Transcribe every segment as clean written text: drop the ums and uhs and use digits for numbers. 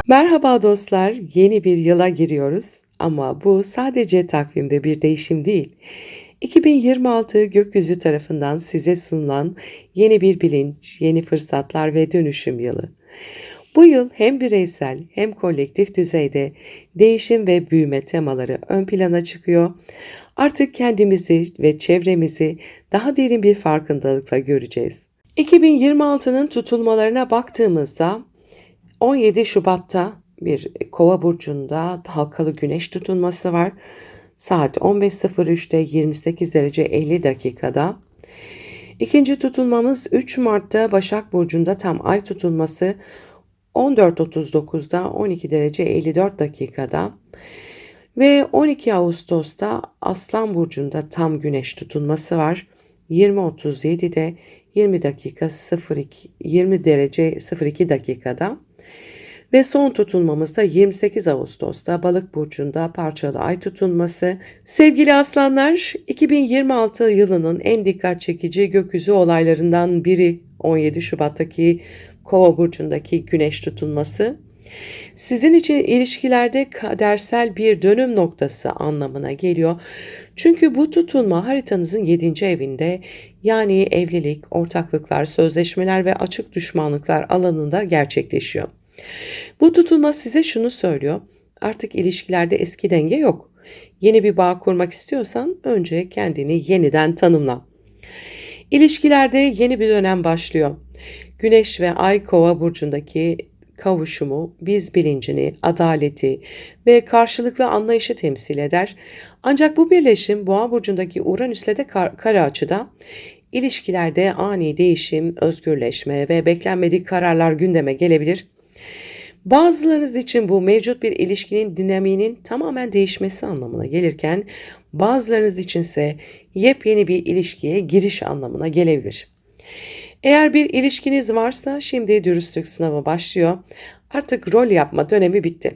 Merhaba dostlar, yeni bir yıla giriyoruz ama bu sadece takvimde bir değişim değil. 2026 gökyüzü tarafından size sunulan yeni bir bilinç, yeni fırsatlar ve dönüşüm yılı. Bu yıl hem bireysel hem kolektif düzeyde değişim ve büyüme temaları ön plana çıkıyor. Artık kendimizi ve çevremizi daha derin bir farkındalıkla göreceğiz. 2026'nın tutulmalarına baktığımızda 17 Şubat'ta bir Kova burcunda halkalı güneş tutulması var. Saat 15.03'te 28 derece 50 dakikada. İkinci tutulmamız 3 Mart'ta Başak burcunda tam ay tutulması 14.39'da 12 derece 54 dakikada. Ve 12 Ağustos'ta Aslan burcunda tam güneş tutulması var. 20.37'de 20 dakika 02 20 derece 02 dakikada. Ve son tutulmamız da 28 Ağustos'ta Balık burcunda parçalı ay tutulması. Sevgili aslanlar, 2026 yılının en dikkat çekici gökyüzü olaylarından biri 17 Şubat'taki Kova burcundaki güneş tutulması. Sizin için ilişkilerde kadersel bir dönüm noktası anlamına geliyor. Çünkü bu tutulma haritanızın 7. evinde, yani evlilik, ortaklıklar, sözleşmeler ve açık düşmanlıklar alanında gerçekleşiyor. Bu tutulma size şunu söylüyor: artık ilişkilerde eski denge yok. Yeni bir bağ kurmak istiyorsan önce kendini yeniden tanımla. İlişkilerde yeni bir dönem başlıyor. Güneş ve Ay Kova burcundaki kavuşumu biz bilincini, adaleti ve karşılıklı anlayışı temsil eder. Ancak bu birleşim Boğa burcundaki Uranüs'le de kare açıda. İlişkilerde ani değişim, özgürleşme ve beklenmedik kararlar gündeme gelebilir. Bazılarınız için bu mevcut bir ilişkinin dinamiğinin tamamen değişmesi anlamına gelirken bazılarınız içinse yepyeni bir ilişkiye giriş anlamına gelebilir. Eğer bir ilişkiniz varsa şimdi dürüstlük sınavı başlıyor. Artık rol yapma dönemi bitti.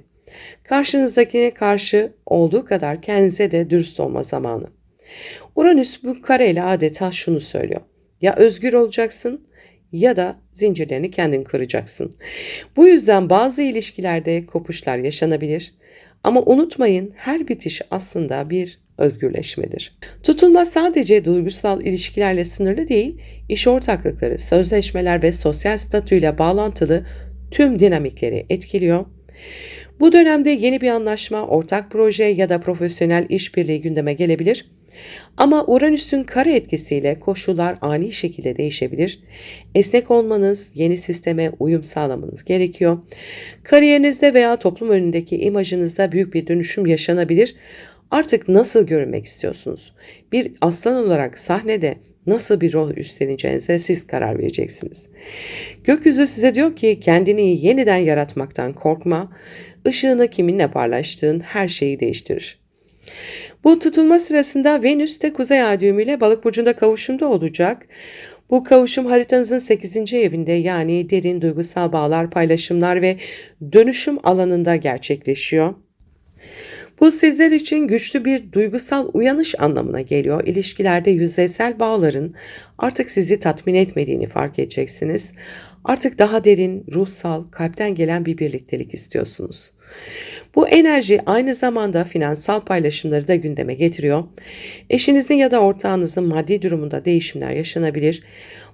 Karşınızdakine karşı olduğu kadar kendinize de dürüst olma zamanı. Uranüs bu kareyle adeta şunu söylüyor: ya özgür olacaksın ya da zincirlerini kendin kıracaksın. Bu yüzden bazı ilişkilerde kopuşlar yaşanabilir. Ama unutmayın, her bitiş aslında bir özgürleşmedir. Tutulma sadece duygusal ilişkilerle sınırlı değil, iş ortaklıkları, sözleşmeler ve sosyal statüyle bağlantılı tüm dinamikleri etkiliyor. Bu dönemde yeni bir anlaşma, ortak proje ya da profesyonel işbirliği gündeme gelebilir. Ama Uranüs'ün kare etkisiyle koşullar ani şekilde değişebilir. Esnek olmanız, yeni sisteme uyum sağlamanız gerekiyor. Kariyerinizde veya toplum önündeki imajınızda büyük bir dönüşüm yaşanabilir. Artık nasıl görünmek istiyorsunuz? Bir aslan olarak sahnede nasıl bir rol üstleneceğinize siz karar vereceksiniz. Gökyüzü size diyor ki kendini yeniden yaratmaktan korkma. Işığını kiminle paylaştığın her şeyi değiştirir. Bu tutulma sırasında Venüs de Kuzey Ay düğümüyle Balık burcunda kavuşumda olacak. Bu kavuşum haritanızın 8. evinde, yani derin duygusal bağlar, paylaşımlar ve dönüşüm alanında gerçekleşiyor. Bu sizler için güçlü bir duygusal uyanış anlamına geliyor. İlişkilerde yüzeysel bağların artık sizi tatmin etmediğini fark edeceksiniz. Artık daha derin, ruhsal, kalpten gelen bir birliktelik istiyorsunuz. Bu enerji aynı zamanda finansal paylaşımları da gündeme getiriyor. Eşinizin ya da ortağınızın maddi durumunda değişimler yaşanabilir.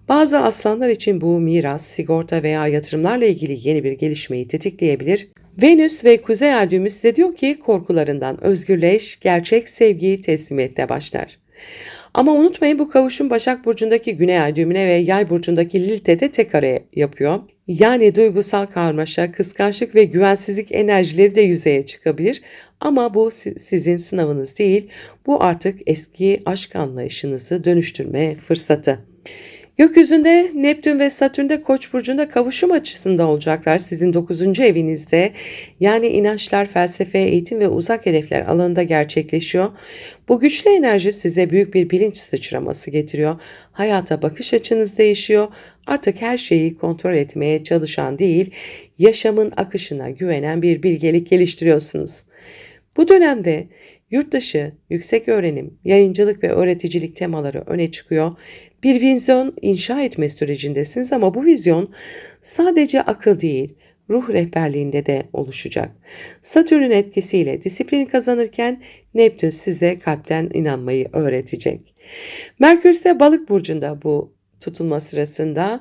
Bazı aslanlar için bu miras, sigorta veya yatırımlarla ilgili yeni bir gelişmeyi tetikleyebilir. Venüs ve Kuzey Ay düğümü size diyor ki korkularından özgürleş, gerçek sevgiyi teslimiyette başlar. Ama unutmayın, bu kavuşum Başak Burcu'ndaki Güney Ay düğümüne ve Yay Burcu'ndaki Lilith'e tek kare yapıyor. Yani duygusal karmaşa, kıskançlık ve güvensizlik enerjileri de yüzeye çıkabilir. Ama bu sizin sınavınız değil, bu artık eski aşk anlayışınızı dönüştürme fırsatı. Gökyüzünde Neptün ve Satürn de Koç burcunda kavuşum açısında olacaklar sizin 9. evinizde. Yani inançlar, felsefe, eğitim ve uzak hedefler alanında gerçekleşiyor. Bu güçlü enerji size büyük bir bilinç sıçraması getiriyor. Hayata bakış açınız değişiyor. Artık her şeyi kontrol etmeye çalışan değil, yaşamın akışına güvenen bir bilgelik geliştiriyorsunuz. Bu dönemde yurt dışı, yüksek öğrenim, yayıncılık ve öğreticilik temaları öne çıkıyor. Bir vizyon inşa etme sürecindesiniz ama bu vizyon sadece akıl değil, ruh rehberliğinde de oluşacak. Satürn'ün etkisiyle disiplin kazanırken Neptün size kalpten inanmayı öğretecek. Merkür ise Balık burcunda bu tutulma sırasında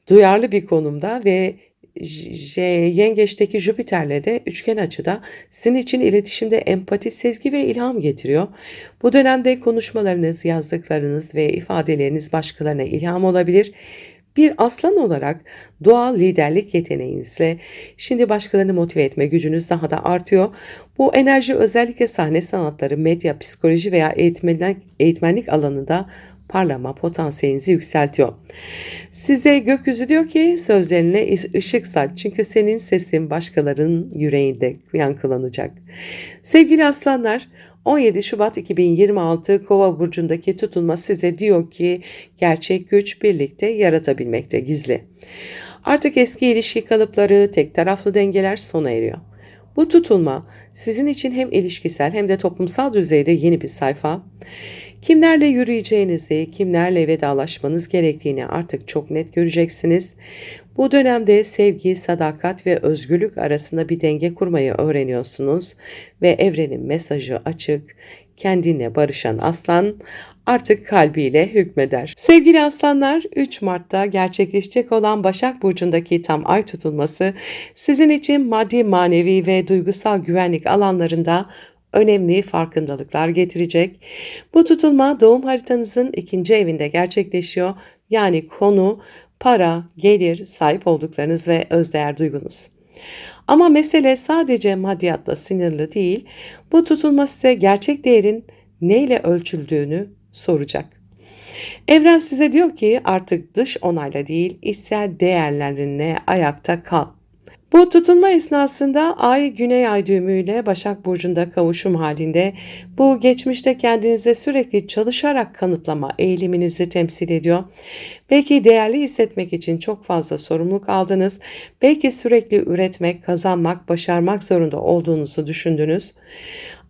duyarlı bir konumda ve Yengeç'teki Jüpiter'le de üçgen açıda sizin için iletişimde empati, sezgi ve ilham getiriyor. Bu dönemde konuşmalarınız, yazdıklarınız ve ifadeleriniz başkalarına ilham olabilir. Bir aslan olarak doğal liderlik yeteneğinizle şimdi başkalarını motive etme gücünüz daha da artıyor. Bu enerji özellikle sahne sanatları, medya, psikoloji veya eğitmenlik alanında parlama potansiyelinizi yükseltiyor. Size gökyüzü diyor ki sözlerine ışık saç çünkü senin sesin başkalarının yüreğinde yankılanacak. Sevgili aslanlar, 17 Şubat 2026 Kova burcundaki tutulma size diyor ki gerçek güç birlikte yaratabilmekte gizli. Artık eski ilişki kalıpları, tek taraflı dengeler sona eriyor. Bu tutulma sizin için hem ilişkisel hem de toplumsal düzeyde yeni bir sayfa. Kimlerle yürüyeceğinizi, kimlerle vedalaşmanız gerektiğini artık çok net göreceksiniz. Bu dönemde sevgi, sadakat ve özgürlük arasında bir denge kurmayı öğreniyorsunuz ve evrenin mesajı açık. Kendinle barışan aslan artık kalbiyle hükmeder. Sevgili aslanlar, 3 Mart'ta gerçekleşecek olan Başak Burcu'ndaki tam ay tutulması sizin için maddi, manevi ve duygusal güvenlik alanlarında önemli farkındalıklar getirecek. Bu tutulma doğum haritanızın 2. evinde gerçekleşiyor. Yani konu, para, gelir, sahip olduklarınız ve özdeğer duygunuz. Ama mesele sadece maddiyatla sınırlı değil. Bu tutulma size gerçek değerin neyle ölçüldüğünü soracak. Evren size diyor ki artık dış onayla değil, içsel değerlerinle ayakta kal. Bu tutulma esnasında Ay Güney Ay düğümüyle Başak Burcu'nda kavuşum halinde bu geçmişte kendinize sürekli çalışarak kanıtlama eğiliminizi temsil ediyor. Belki değerli hissetmek için çok fazla sorumluluk aldınız, belki sürekli üretmek, kazanmak, başarmak zorunda olduğunuzu düşündünüz.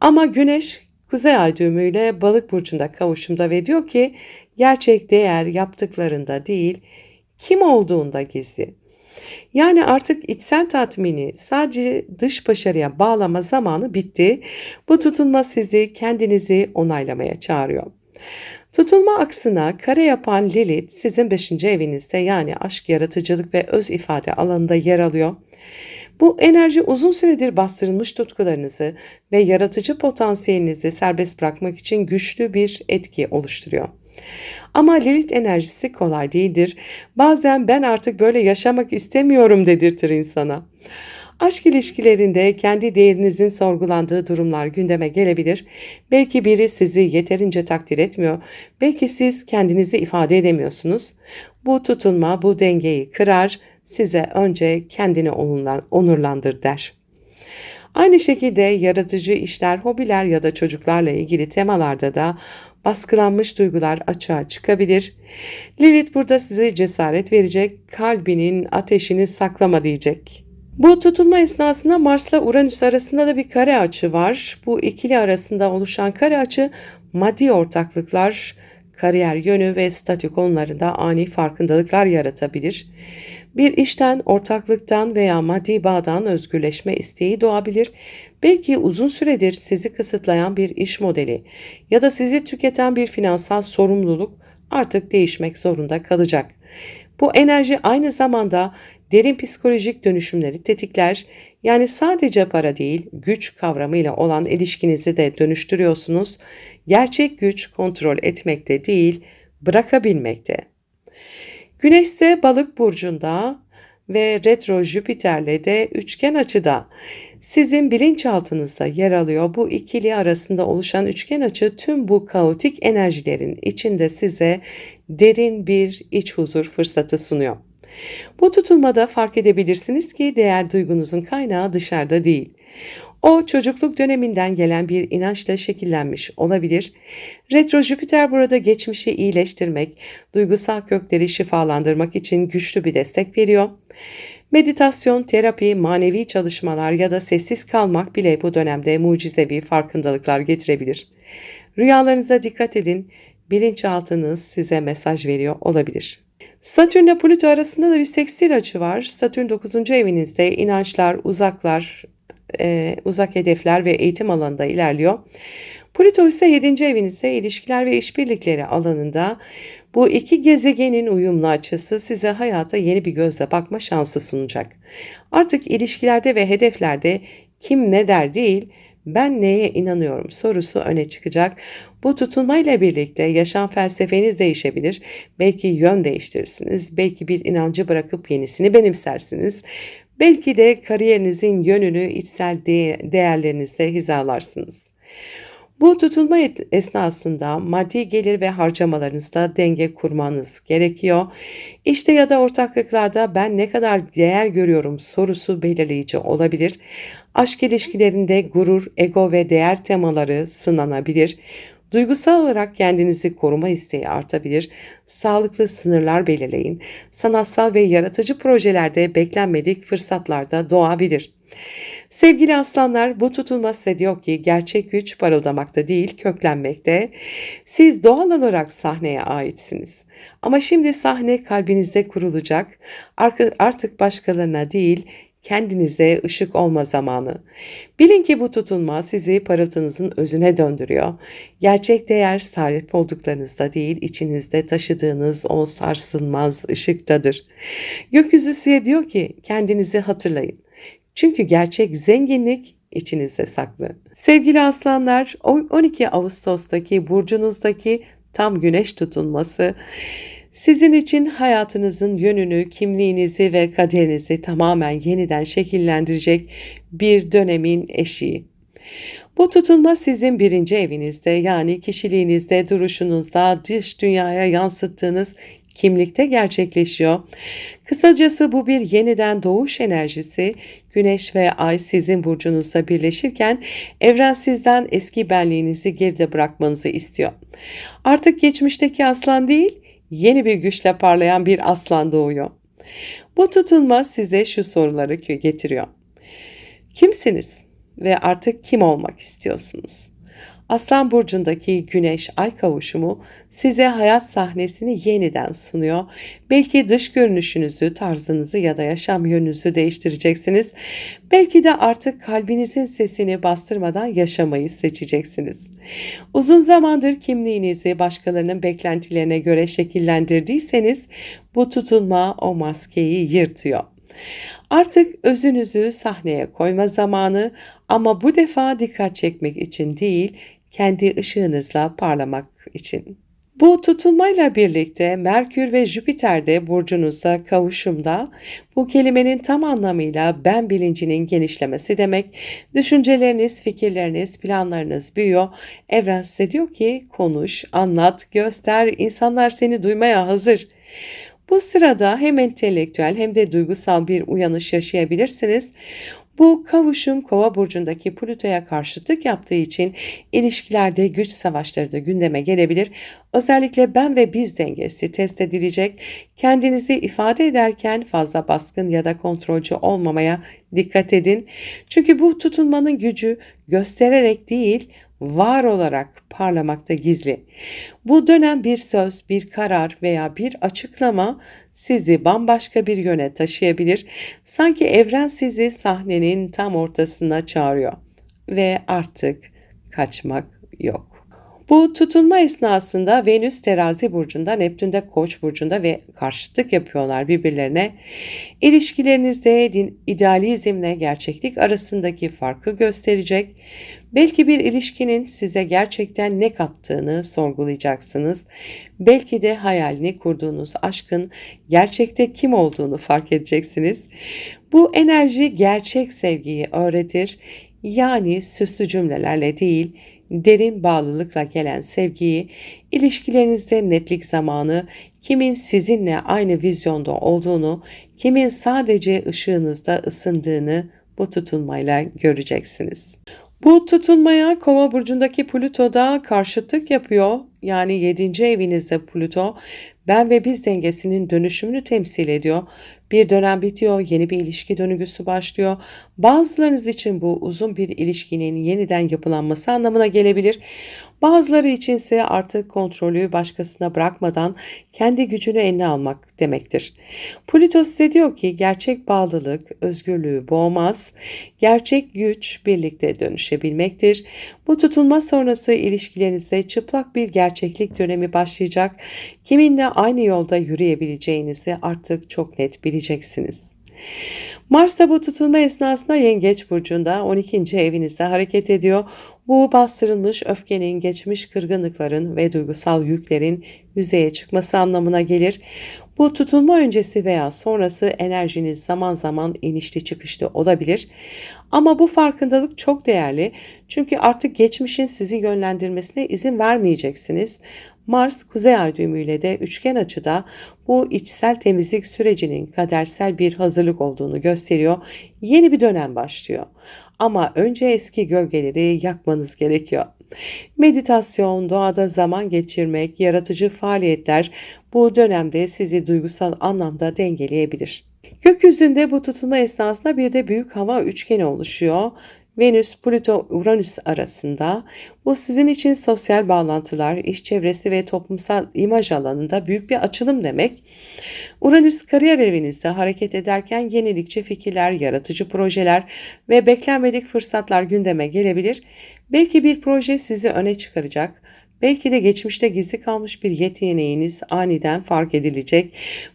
Ama Güneş Kuzey Ay düğümüyle Balık Burcu'nda kavuşumda ve diyor ki gerçek değer yaptıklarında değil, kim olduğunda gizli. Yani artık içsel tatmini sadece dış başarıya bağlama zamanı bitti. Bu tutulma sizi kendinizi onaylamaya çağırıyor. Tutulma aksına kare yapan Lilith sizin 5. evinizde yani aşk, yaratıcılık ve öz ifade alanında yer alıyor. Bu enerji uzun süredir bastırılmış tutkularınızı ve yaratıcı potansiyelinizi serbest bırakmak için güçlü bir etki oluşturuyor. Ama Lilith enerjisi kolay değildir. Bazen ben artık böyle yaşamak istemiyorum dedirtir insana. Aşk ilişkilerinde kendi değerinizin sorgulandığı durumlar gündeme gelebilir. Belki biri sizi yeterince takdir etmiyor. Belki siz kendinizi ifade edemiyorsunuz. Bu tutulma bu dengeyi kırar, size önce kendini onurlandır der. Aynı şekilde yaratıcı işler, hobiler ya da çocuklarla ilgili temalarda da baskılanmış duygular açığa çıkabilir. Lilith burada size cesaret verecek, kalbinin ateşini saklama diyecek. Bu tutulma esnasında Mars'la Uranüs arasında da bir kare açı var. Bu ikili arasında oluşan kare açı maddi ortaklıklar, kariyer yönü ve statü konularında ani farkındalıklar yaratabilir. Bir işten, ortaklıktan veya maddi bağdan özgürleşme isteği doğabilir. Belki uzun süredir sizi kısıtlayan bir iş modeli ya da sizi tüketen bir finansal sorumluluk artık değişmek zorunda kalacak. Bu enerji aynı zamanda derin psikolojik dönüşümleri tetikler. Yani sadece para değil, güç kavramıyla olan ilişkinizi de dönüştürüyorsunuz. Gerçek güç kontrol etmekte değil, bırakabilmekte. Güneş ise Balık burcunda ve retro Jüpiter'le de üçgen açıda. Sizin bilinçaltınızda yer alıyor. Bu ikili arasında oluşan üçgen açı tüm bu kaotik enerjilerin içinde size derin bir iç huzur fırsatı sunuyor. Bu tutulmada fark edebilirsiniz ki değer duygunuzun kaynağı dışarıda değil. O çocukluk döneminden gelen bir inançla şekillenmiş olabilir. Retro Jüpiter burada geçmişi iyileştirmek, duygusal kökleri şifalandırmak için güçlü bir destek veriyor. Meditasyon, terapi, manevi çalışmalar ya da sessiz kalmak bile bu dönemde mucizevi farkındalıklar getirebilir. Rüyalarınıza dikkat edin, bilinçaltınız size mesaj veriyor olabilir. Satürn ile Plüto arasında da bir seksil açı var. Satürn 9. evinizde inançlar, uzak hedefler ve eğitim alanında ilerliyor. Plüto ise 7. evinizde ilişkiler ve işbirlikleri alanında. Bu iki gezegenin uyumlu açısı size hayata yeni bir gözle bakma şansı sunacak. Artık ilişkilerde ve hedeflerde kim ne der değil, ben neye inanıyorum sorusu öne çıkacak. Bu tutulmayla birlikte yaşam felsefeniz değişebilir. Belki yön değiştirirsiniz. Belki bir inancı bırakıp yenisini benimsersiniz. Belki de kariyerinizin yönünü içsel değerlerinizle hizalarsınız. Bu tutulma esnasında maddi gelir ve harcamalarınızda denge kurmanız gerekiyor. İşte ya da ortaklıklarda ben ne kadar değer görüyorum sorusu belirleyici olabilir. Aşk ilişkilerinde gurur, ego ve değer temaları sınanabilir. Duygusal olarak kendinizi koruma isteği artabilir. Sağlıklı sınırlar belirleyin. Sanatsal ve yaratıcı projelerde beklenmedik fırsatlar da doğabilir. Sevgili aslanlar, bu tutulma size diyor ki gerçek güç parıldamakta değil, köklenmekte. Siz doğal olarak sahneye aitsiniz. Ama şimdi sahne kalbinizde kurulacak. Artık başkalarına değil, kendinize ışık olma zamanı. Bilin ki bu tutulma sizi parıltınızın özüne döndürüyor. Gerçek değer sahip olduklarınızda değil, içinizde taşıdığınız o sarsılmaz ışıktadır. Gökyüzü size diyor ki kendinizi hatırlayın. Çünkü gerçek zenginlik içinizde saklı. Sevgili aslanlar, 12 Ağustos'taki burcunuzdaki tam güneş tutulması sizin için hayatınızın yönünü, kimliğinizi ve kaderinizi tamamen yeniden şekillendirecek bir dönemin eşiği. Bu tutulma sizin 1. evinizde, yani kişiliğinizde, duruşunuzda, dış dünyaya yansıttığınız kimlikte gerçekleşiyor. Kısacası bu bir yeniden doğuş enerjisi. Güneş ve ay sizin burcunuzda birleşirken evren sizden eski benliğinizi geride bırakmanızı istiyor. Artık geçmişteki aslan değil, yeni bir güçle parlayan bir aslan doğuyor. Bu tutulma size şu soruları getiriyor. Kimsiniz ve artık kim olmak istiyorsunuz? Aslan burcundaki güneş-ay kavuşumu size hayat sahnesini yeniden sunuyor. Belki dış görünüşünüzü, tarzınızı ya da yaşam yönünüzü değiştireceksiniz. Belki de artık kalbinizin sesini bastırmadan yaşamayı seçeceksiniz. Uzun zamandır kimliğinizi başkalarının beklentilerine göre şekillendirdiyseniz bu tutulma o maskeyi yırtıyor. Artık özünüzü sahneye koyma zamanı, ama bu defa dikkat çekmek için değil, kendi ışığınızla parlamak için. Bu tutulmayla birlikte Merkür ve Jüpiter de burcunuzda kavuşumda. Bu kelimenin tam anlamıyla ben bilincinin genişlemesi demek. Düşünceleriniz, fikirleriniz, planlarınız büyüyor. Evren size diyor ki konuş, anlat, göster, insanlar seni duymaya hazır. Bu sırada hem entelektüel hem de duygusal bir uyanış yaşayabilirsiniz. Bu kavuşum Kova burcundaki Plüto'ya karşıtlık yaptığı için ilişkilerde güç savaşları da gündeme gelebilir. Özellikle ben ve biz dengesi test edilecek. Kendinizi ifade ederken fazla baskın ya da kontrolcü olmamaya dikkat edin. Çünkü bu tutulmanın gücü göstererek değil, var olarak parlamakta gizli. Bu dönem bir söz, bir karar veya bir açıklama sizi bambaşka bir yöne taşıyabilir. Sanki evren sizi sahnenin tam ortasına çağırıyor ve artık kaçmak yok. Bu tutulma esnasında Venüs Terazi burcunda, Neptün de Koç burcunda ve karşıtlık yapıyorlar birbirlerine. İlişkilerinizde idealizmle gerçeklik arasındaki farkı gösterecek. Belki bir ilişkinin size gerçekten ne kattığını sorgulayacaksınız. Belki de hayalini kurduğunuz aşkın gerçekte kim olduğunu fark edeceksiniz. Bu enerji gerçek sevgiyi öğretir. Yani süslü cümlelerle değil, derin bağlılıkla gelen sevgiyi, ilişkilerinizde netlik zamanı, kimin sizinle aynı vizyonda olduğunu, kimin sadece ışığınızda ısındığını bu tutulmayla göreceksiniz. Bu tutulmaya Kova burcundaki Plüto da karşıtlık yapıyor. Yani 7. evinizde Plüto, ben ve biz dengesinin dönüşümünü temsil ediyor. Bir dönem bitiyor, yeni bir ilişki döngüsü başlıyor. Bazılarınız için bu uzun bir ilişkinin yeniden yapılanması anlamına gelebilir. Bazıları içinse artık kontrolü başkasına bırakmadan kendi gücünü eline almak demektir. Plüto size diyor ki gerçek bağlılık özgürlüğü boğmaz, gerçek güç birlikte dönüşebilmektir. Bu tutulma sonrası ilişkilerinizde çıplak bir gerçeklik dönemi başlayacak. Kiminle aynı yolda yürüyebileceğinizi artık çok net bileceksiniz. Mars da bu tutulma esnasında Yengeç burcunda 12. evinizde hareket ediyor. Bu bastırılmış öfkenin, geçmiş kırgınlıkların ve duygusal yüklerin yüzeye çıkması anlamına gelir. Bu tutulma öncesi veya sonrası enerjiniz zaman zaman inişli çıkışlı olabilir. Ama bu farkındalık çok değerli. Çünkü artık geçmişin sizi yönlendirmesine izin vermeyeceksiniz. Mars Kuzey Ay düğümüyle de üçgen açıda bu içsel temizlik sürecinin kadersel bir hazırlık olduğunu gösteriyor. Yeni bir dönem başlıyor. Ama önce eski gölgeleri yakmanız gerekiyor. Meditasyon, doğada zaman geçirmek, yaratıcı faaliyetler bu dönemde sizi duygusal anlamda dengeleyebilir. Gökyüzünde bu tutulma esnasında bir de büyük hava üçgeni oluşuyor. Venüs, Plüto, Uranüs arasında. Bu sizin için sosyal bağlantılar, iş çevresi ve toplumsal imaj alanında büyük bir açılım demek. Uranüs kariyer evinizde hareket ederken yenilikçi fikirler, yaratıcı projeler ve beklenmedik fırsatlar gündeme gelebilir. Belki bir proje sizi öne çıkaracak. Belki de geçmişte gizli kalmış bir yeteneğiniz aniden fark edilecek.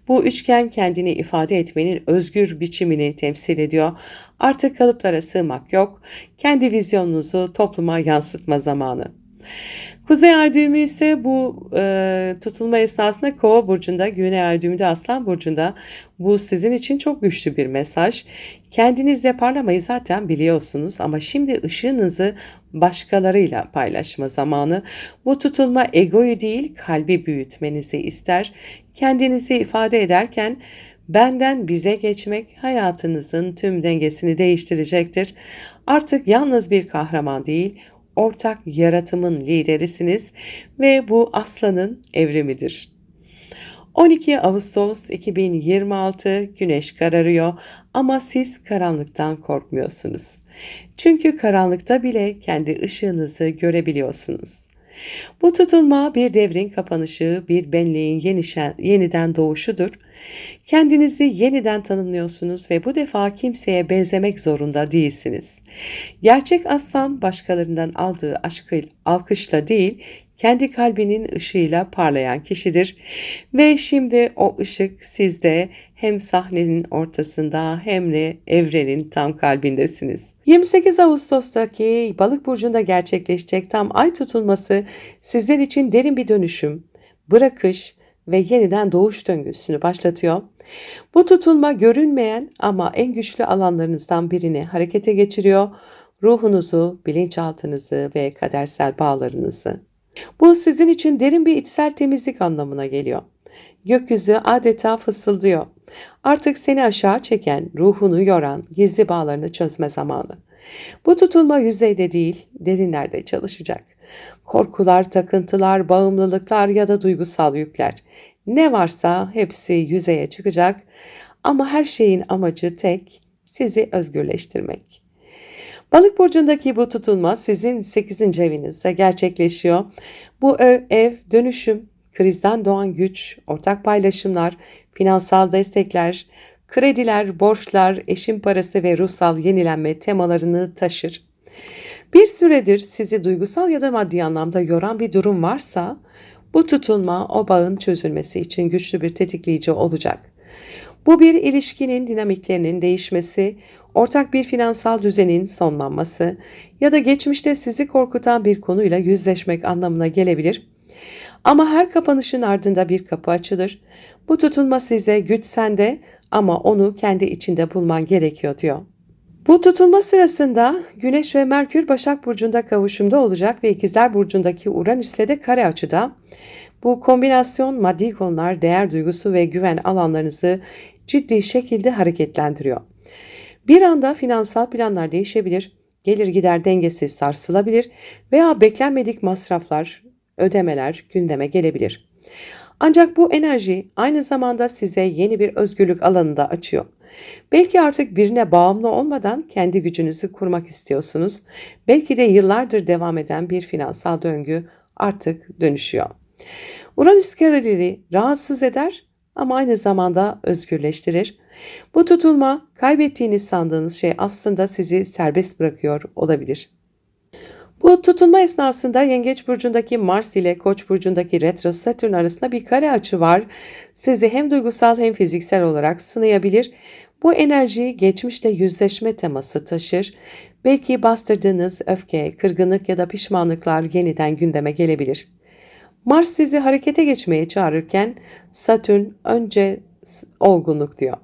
Bu üçgen kendini ifade etmenin özgür biçimini temsil ediyor. Artık kalıplara sığmak yok. Kendi vizyonunuzu topluma yansıtma zamanı. Kuzey Ay düğümü ise bu tutulma esnasında Kova burcunda, Güney Ay düğümü de Aslan burcunda. Bu sizin için çok güçlü bir mesaj. Kendinizle parlamayı zaten biliyorsunuz ama şimdi ışığınızı başkalarıyla paylaşma zamanı. Bu tutulma egoyu değil kalbi büyütmenizi ister. Kendinizi ifade ederken benden bize geçmek hayatınızın tüm dengesini değiştirecektir. Artık yalnız bir kahraman değil, ortak yaratımın liderisiniz ve bu aslanın evrimidir. 12 Ağustos 2026 Güneş kararıyor ama siz karanlıktan korkmuyorsunuz. Çünkü karanlıkta bile kendi ışığınızı görebiliyorsunuz. Bu tutulma bir devrin kapanışı, bir benliğin yeniden doğuşudur. Kendinizi yeniden tanımlıyorsunuz ve bu defa kimseye benzemek zorunda değilsiniz. Gerçek aslan başkalarından aldığı alkışla değil, kendi kalbinin ışığıyla parlayan kişidir. Ve şimdi o ışık sizde hem sahnenin ortasında hem de evrenin tam kalbindesiniz. 28 Ağustos'taki Balık burcunda gerçekleşecek tam ay tutulması sizler için derin bir dönüşüm, bırakış ve yeniden doğuş döngüsünü başlatıyor. Bu tutulma görünmeyen ama en güçlü alanlarınızdan birini harekete geçiriyor. Ruhunuzu, bilinçaltınızı ve kadersel bağlarınızı. Bu sizin için derin bir içsel temizlik anlamına geliyor. Gökyüzü adeta fısıldıyor. Artık seni aşağı çeken, ruhunu yoran gizli bağlarını çözme zamanı. Bu tutulma yüzeyde değil, derinlerde çalışacak. Korkular, takıntılar, bağımlılıklar ya da duygusal yükler. Ne varsa hepsi yüzeye çıkacak ama her şeyin amacı tek, sizi özgürleştirmek. Balık burcundaki bu tutulma sizin 8. evinizde gerçekleşiyor. Bu ev dönüşüm, krizden doğan güç, ortak paylaşımlar, finansal destekler, krediler, borçlar, eşin parası ve ruhsal yenilenme temalarını taşır. Bir süredir sizi duygusal ya da maddi anlamda yoran bir durum varsa, bu tutulma o bağın çözülmesi için güçlü bir tetikleyici olacak. Bu bir ilişkinin dinamiklerinin değişmesi, ortak bir finansal düzenin sonlanması ya da geçmişte sizi korkutan bir konuyla yüzleşmek anlamına gelebilir. Ama her kapanışın ardında bir kapı açılır. Bu tutulma size güç sende ama onu kendi içinde bulman gerekiyor diyor. Bu tutulma sırasında Güneş ve Merkür Başak Burcu'nda kavuşumda olacak ve İkizler Burcu'ndaki Uranüs'le de kare açıda. Bu kombinasyon maddi konular, değer duygusu ve güven alanlarınızı ciddi şekilde hareketlendiriyor. Bir anda finansal planlar değişebilir, gelir gider dengesi sarsılabilir veya beklenmedik masraflar, ödemeler gündeme gelebilir. Ancak bu enerji aynı zamanda size yeni bir özgürlük alanı da açıyor. Belki artık birine bağımlı olmadan kendi gücünüzü kurmak istiyorsunuz. Belki de yıllardır devam eden bir finansal döngü artık dönüşüyor. Uranüs karileri rahatsız eder ama aynı zamanda özgürleştirir. Bu tutulma kaybettiğiniz sandığınız şey aslında sizi serbest bırakıyor olabilir. Bu tutulma esnasında Yengeç burcundaki Mars ile Koç burcundaki retro Satürn arasında bir kare açı var. Sizi hem duygusal hem fiziksel olarak sınayabilir. Bu enerji geçmişte yüzleşme teması taşır. Belki bastırdığınız öfke, kırgınlık ya da pişmanlıklar yeniden gündeme gelebilir. Mars sizi harekete geçmeye çağırırken Satürn önce olgunluk diyor.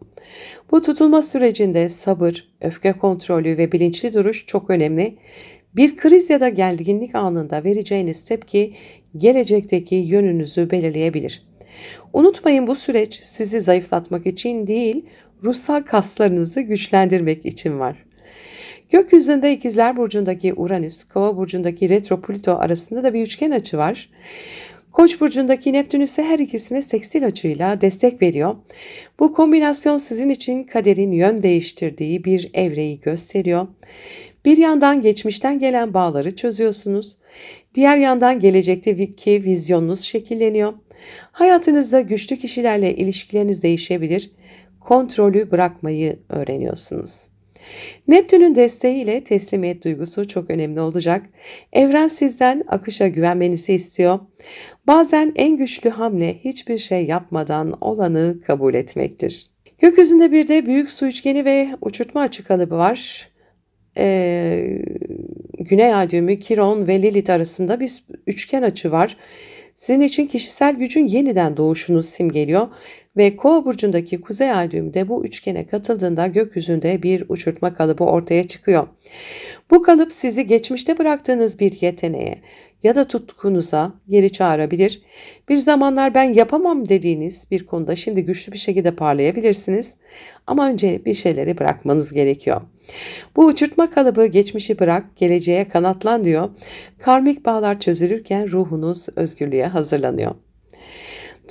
Bu tutulma sürecinde sabır, öfke kontrolü ve bilinçli duruş çok önemli. Bir kriz ya da gerginlik anında vereceğiniz tepki gelecekteki yönünüzü belirleyebilir. Unutmayın, bu süreç sizi zayıflatmak için değil, ruhsal kaslarınızı güçlendirmek için var. Gökyüzünde İkizler Burcu'ndaki Uranüs, Kova Burcu'ndaki Retro Plüto arasında da bir üçgen açı var. Koç burcundaki Neptün ise her ikisine seksil açıyla destek veriyor. Bu kombinasyon sizin için kaderin yön değiştirdiği bir evreyi gösteriyor. Bir yandan geçmişten gelen bağları çözüyorsunuz. Diğer yandan gelecekteki vizyonunuz şekilleniyor. Hayatınızda güçlü kişilerle ilişkileriniz değişebilir. Kontrolü bırakmayı öğreniyorsunuz. Neptün'ün desteğiyle teslimiyet duygusu çok önemli olacak. Evren sizden akışa güvenmenizi istiyor. Bazen en güçlü hamle hiçbir şey yapmadan olanı kabul etmektir. Gökyüzünde bir de büyük su üçgeni ve uçurtma açı kalıbı var. Güney ay düğümü Kiron ve Lilith arasında bir üçgen açı var. Sizin için kişisel gücün yeniden doğuşunu simgeliyor ve Kova burcundaki kuzey ay düğümü de bu üçgene katıldığında gökyüzünde bir uçurtma kalıbı ortaya çıkıyor. Bu kalıp sizi geçmişte bıraktığınız bir yeteneğe ya da tutkunuza geri çağırabilir. Bir zamanlar ben yapamam dediğiniz bir konuda şimdi güçlü bir şekilde parlayabilirsiniz. Ama önce bir şeyleri bırakmanız gerekiyor. Bu uçurtma kalıbı geçmişi bırak, geleceğe kanatlan diyor. Karmik bağlar çözülürken ruhunuz özgürlüğe hazırlanıyor.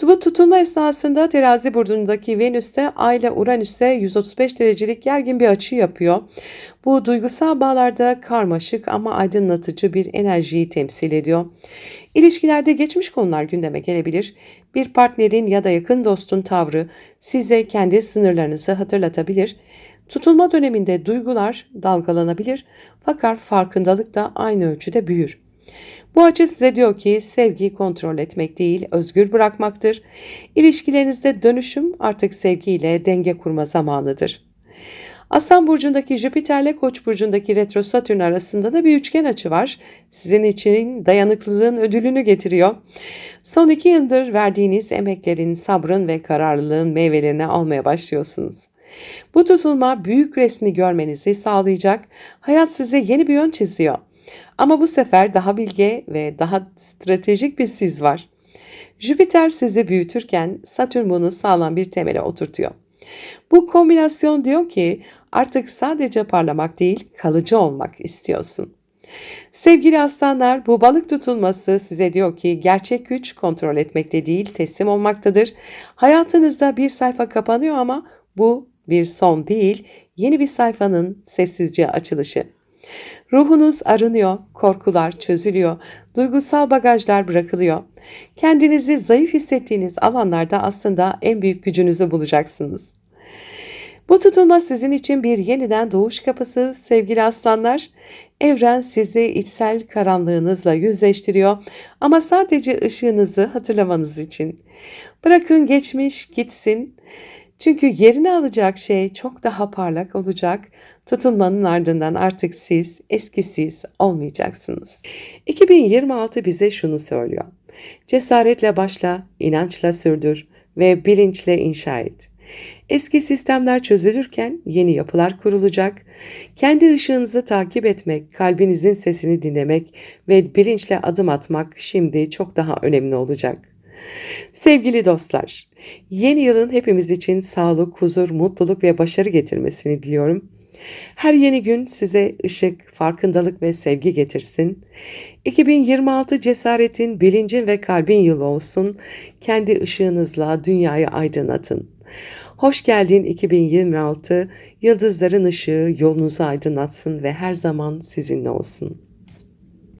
Bu tutulma esnasında Terazi burcundaki Venüs de Ay ile Uranüs'e 135 derecelik gergin bir açı yapıyor. Bu duygusal bağlarda karmaşık ama aydınlatıcı bir enerjiyi temsil ediyor. İlişkilerde geçmiş konular gündeme gelebilir. Bir partnerin ya da yakın dostun tavrı size kendi sınırlarınızı hatırlatabilir. Tutulma döneminde duygular dalgalanabilir fakat farkındalık da aynı ölçüde büyür. Bu açı size diyor ki sevgiyi kontrol etmek değil, özgür bırakmaktır. İlişkilerinizde dönüşüm artık sevgiyle denge kurma zamanıdır. Aslan burcundaki Jüpiter ile Koç burcundaki retro Satürn arasında da bir üçgen açı var. Sizin için dayanıklılığın ödülünü getiriyor. Son 2 yıldır verdiğiniz emeklerin, sabrın ve kararlılığın meyvelerini almaya başlıyorsunuz. Bu tutulma büyük resmi görmenizi sağlayacak. Hayat size yeni bir yön çiziyor. Ama bu sefer daha bilge ve daha stratejik bir siz var. Jüpiter sizi büyütürken Satürn bunu sağlam bir temele oturtuyor. Bu kombinasyon diyor ki artık sadece parlamak değil, kalıcı olmak istiyorsun. Sevgili aslanlar, bu balık tutulması size diyor ki gerçek güç kontrol etmekte değil, teslim olmaktadır. Hayatınızda bir sayfa kapanıyor ama bu bir son değil, yeni bir sayfanın sessizce açılışı. Ruhunuz arınıyor, korkular çözülüyor, duygusal bagajlar bırakılıyor. Kendinizi zayıf hissettiğiniz alanlarda aslında en büyük gücünüzü bulacaksınız. Bu tutulma sizin için bir yeniden doğuş kapısı sevgili aslanlar. Evren sizi içsel karanlığınızla yüzleştiriyor ama sadece ışığınızı hatırlamanız için. Bırakın geçmiş gitsin. Çünkü yerini alacak şey çok daha parlak olacak. Tutulmanın ardından artık siz eskisiz olmayacaksınız. 2026 bize şunu söylüyor. Cesaretle başla, inançla sürdür ve bilinçle inşa et. Eski sistemler çözülürken yeni yapılar kurulacak. Kendi ışığınızı takip etmek, kalbinizin sesini dinlemek ve bilinçle adım atmak şimdi çok daha önemli olacak. Sevgili dostlar, yeni yılın hepimiz için sağlık, huzur, mutluluk ve başarı getirmesini diliyorum. Her yeni gün size ışık, farkındalık ve sevgi getirsin. 2026 cesaretin, bilincin ve kalbin yılı olsun. Kendi ışığınızla dünyayı aydınlatın. Hoş geldin 2026. Yıldızların ışığı yolunuzu aydınlatsın ve her zaman sizinle olsun.